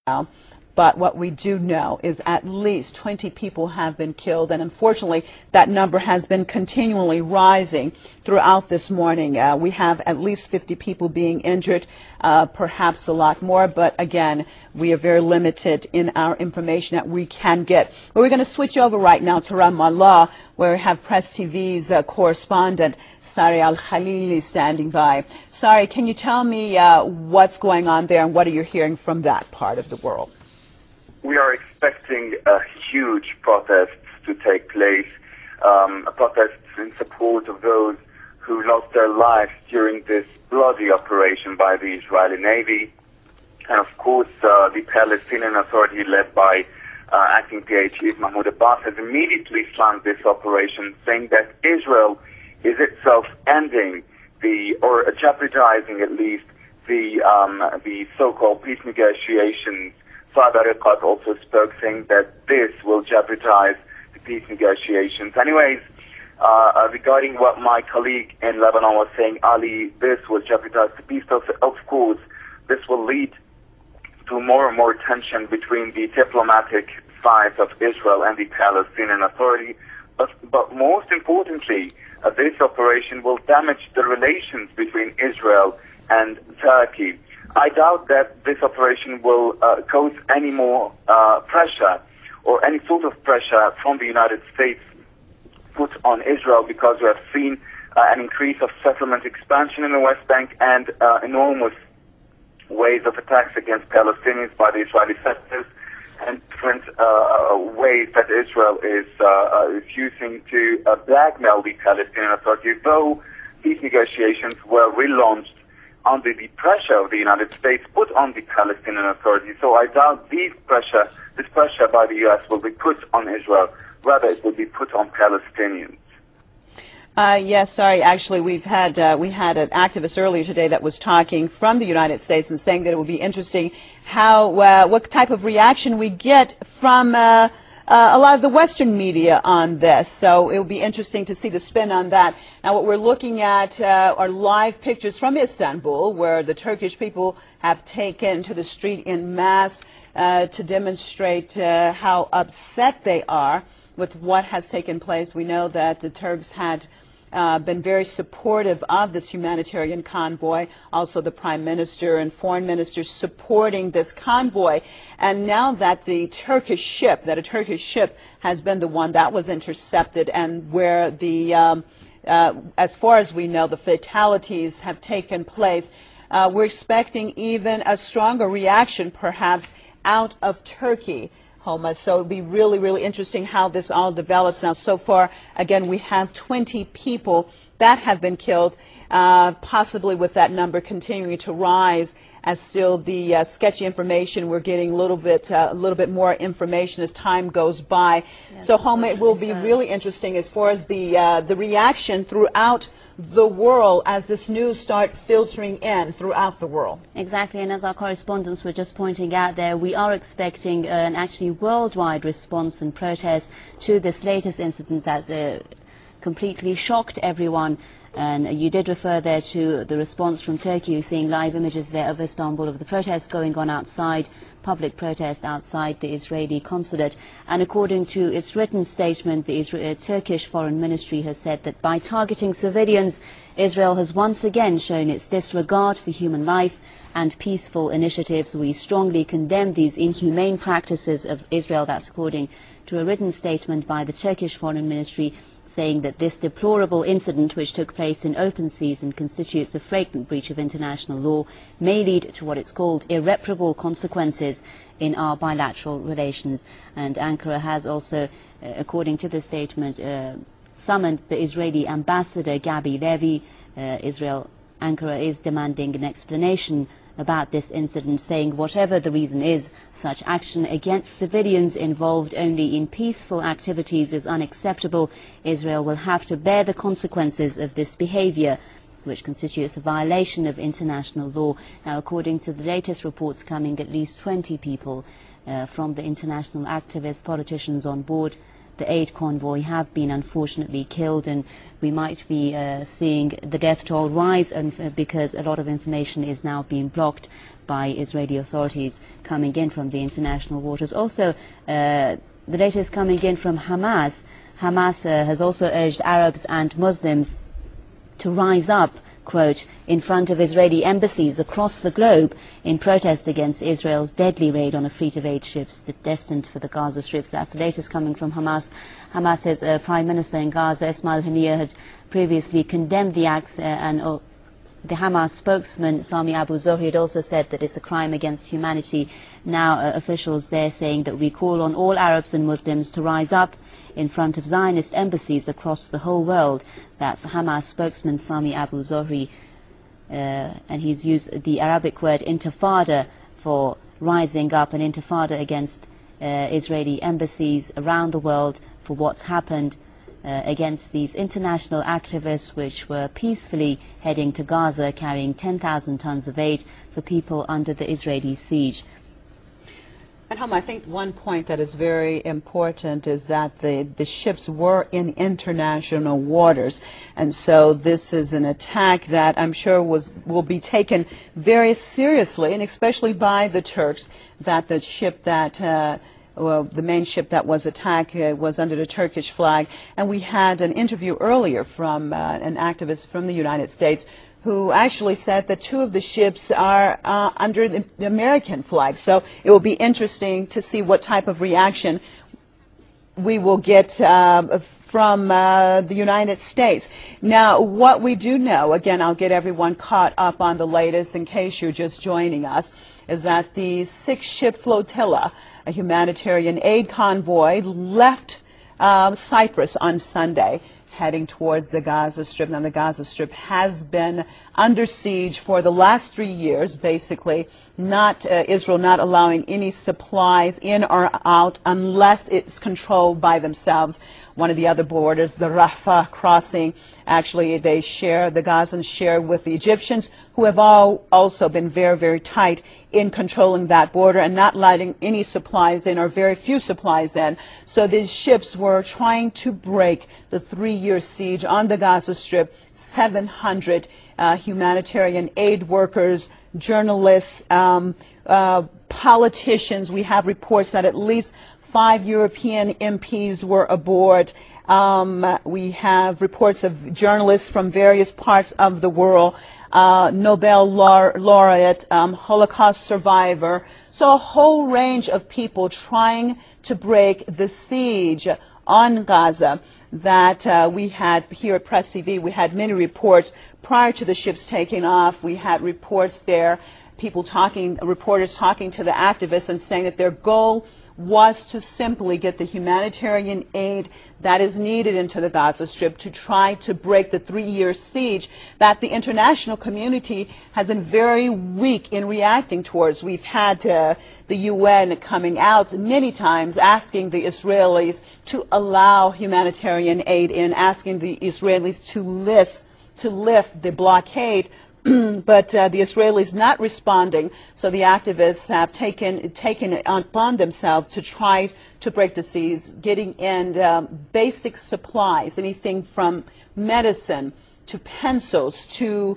now. But what we do know is at least 20 people have been killed, and unfortunately that number has been continually rising throughout this morning. We have at least 50 people being injured, perhaps a lot more, but again, we are very limited in our information that we can get. But we're going to switch over right now to Ramallah, where we have Press TV's correspondent Sari Al-Khalili standing by. Sari, can you tell me what's going on there and what are you hearing from that part of the world? We are expecting huge protests to take place, protests in support of those who lost their lives during this bloody operation by the Israeli Navy. And of course, the Palestinian Authority led by acting PH Chief Mahmoud Abbas has immediately slammed this operation, saying that Israel is itself ending or jeopardizing at least the so-called peace negotiations. Saad Ariqat also spoke, saying that this will jeopardize the peace negotiations. Anyways, regarding what my colleague in Lebanon was saying, Ali, this will jeopardize the peace. Of course, this will lead to more and more tension between the diplomatic sides of Israel and the Palestinian Authority. But most importantly, this operation will damage the relations between Israel and Turkey. I doubt that this operation will cause any more pressure or any sort of pressure from the United States put on Israel, because we have seen an increase of settlement expansion in the West Bank and enormous waves of attacks against Palestinians by the Israeli settlers, and different ways that Israel is using to blackmail the Palestinian Authority, though these negotiations were relaunched under the pressure of the United States put on the Palestinian Authority. So I doubt this pressure by the U.S. will be put on Israel. Rather, it will be put on Palestinians. Yes, sorry. Actually, we had an activist earlier today that was talking from the United States and saying that it will be interesting what type of reaction we get from a lot of the Western media on this. So it will be interesting to see the spin on that. Now, what we're looking at are live pictures from Istanbul, where the Turkish people have taken to the street en masse to demonstrate how upset they are with what has taken place. We know that the Turks had been very supportive of this humanitarian convoy, also the Prime Minister and Foreign Minister supporting this convoy. And now that a Turkish ship has been the one that was intercepted, and where as far as we know, the fatalities have taken place, we're expecting even a stronger reaction perhaps out of Turkey. So it'll be really, really interesting how this all develops. Now, so far, again, we have 20 people that have been killed, possibly with that number continuing to rise as still the sketchy information. We're getting a little bit more information as time goes by. Yes, so, Homa, it will be really interesting as far as the reaction throughout the world as this news starts filtering in throughout the world. Exactly, and as our correspondents were just pointing out there, we are expecting an actually worldwide response and protest to this latest incident that's completely shocked everyone. And you did refer there to the response from Turkey, seeing live images there of Istanbul, of the protests going on outside, public protests outside the Israeli consulate. And according to its written statement, the Turkish Foreign Ministry has said that by targeting civilians, Israel has once again shown its disregard for human life and peaceful initiatives. We strongly condemn these inhumane practices of Israel. That's according to a written statement by the Turkish Foreign Ministry, saying that this deplorable incident, which took place in open seas and constitutes a flagrant breach of international law, may lead to what it's called irreparable consequences in our bilateral relations. And Ankara has also, according to the statement, summoned the Israeli ambassador Gabi Levi. Ankara is demanding an explanation about this incident, saying whatever the reason is, such action against civilians involved only in peaceful activities is unacceptable. Israel will have to bear the consequences of this behavior, which constitutes a violation of international law. Now, according to the latest reports coming, at least 20 people from the international activists, politicians on board the aid convoy have been unfortunately killed, and we might be seeing the death toll rise because a lot of information is now being blocked by Israeli authorities coming in from the international waters. Also, the latest coming in from Hamas. Hamas has also urged Arabs and Muslims to rise up, quote, in front of Israeli embassies across the globe in protest against Israel's deadly raid on a fleet of 8 ships destined for the Gaza Strip. That's the latest coming from Hamas. Hamas's Prime Minister in Gaza, Ismail Haniyeh, had previously condemned the acts, and the Hamas spokesman, Sami Abu Zuhri, had also said that it's a crime against humanity. Now officials there saying that we call on all Arabs and Muslims to rise up in front of Zionist embassies across the whole world. That's Hamas spokesman Sami Abu Zuhri, and he's used the Arabic word intifada for rising up, an intifada against Israeli embassies around the world for what's happened against these international activists which were peacefully heading to Gaza carrying 10,000 tons of aid for people under the Israeli siege. And I think one point that is very important is that the ships were in international waters, and so this is an attack that I'm sure will be taken very seriously, and especially by the Turks, that the ship that the main ship that was attacked was under the Turkish flag. And we had an interview earlier from an activist from the United States who actually said that 2 of the ships are under the American flag. So it will be interesting to see what type of reaction we will get from the United States. Now, what we do know, again, I'll get everyone caught up on the latest in case you're just joining us, is that the 6-ship flotilla, a humanitarian aid convoy, left Cyprus on Sunday, heading towards the Gaza Strip. Now, the Gaza Strip has been under siege for the last 3 years, basically, Israel not allowing any supplies in or out unless it's controlled by themselves. One of the other borders, the Rafah crossing, actually the Gazans share with the Egyptians, who have also been very, very tight in controlling that border and not letting any supplies in or very few supplies in. So these ships were trying to break the 3-year siege on the Gaza Strip. 700 humanitarian aid workers, journalists, politicians. We have reports that at least 5 European MPs were aboard. We have reports of journalists from various parts of the world, Nobel laureate, Holocaust survivor. So a whole range of people trying to break the siege on Gaza that we had here at Press TV. We had many reports prior to the ships taking off. We had reports there, reporters talking to the activists and saying that their goal was to simply get the humanitarian aid that is needed into the Gaza Strip to try to break the 3-year siege that the international community has been very weak in reacting towards. We've had the UN coming out many times asking the Israelis to allow humanitarian aid in, asking the Israelis to lift the blockade. But the Israelis not responding, so the activists have taken it upon themselves to try to break the siege, getting in basic supplies, anything from medicine to pencils to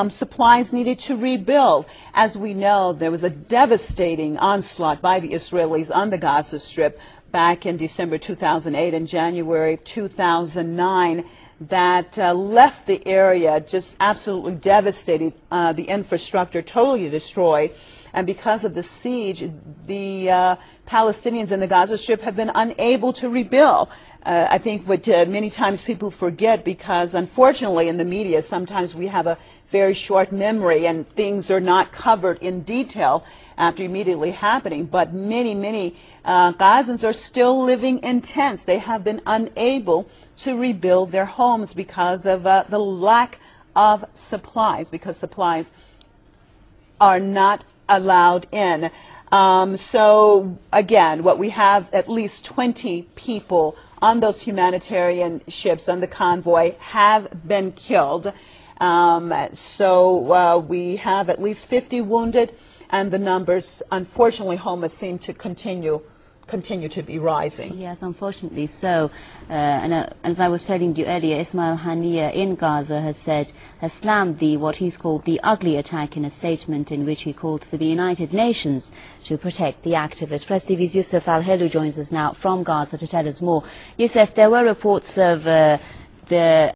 supplies needed to rebuild. As we know, there was a devastating onslaught by the Israelis on the Gaza Strip back in December 2008 and January 2009. That left the area just absolutely devastated, the infrastructure totally destroyed. And because of the siege, the Palestinians in the Gaza Strip have been unable to rebuild. I think what many times people forget, because unfortunately in the media sometimes we have a very short memory and things are not covered in detail after immediately happening. But many Gazans are still living in tents. They have been unable to rebuild their homes because of the lack of supplies, because supplies are not allowed in. So again, what we have, at least 20 people on those humanitarian ships on the convoy have been killed. So we have at least 50 wounded, and the numbers, unfortunately, Homa, seem to continue continue to be rising. Yes, unfortunately so. As I was telling you earlier, Ismail Haniyeh in Gaza has slammed what he's called the ugly attack in a statement in which he called for the United Nations to protect the activists. Press TV's Youssef Al-Helu joins us now from Gaza to tell us more. Youssef, there were reports of the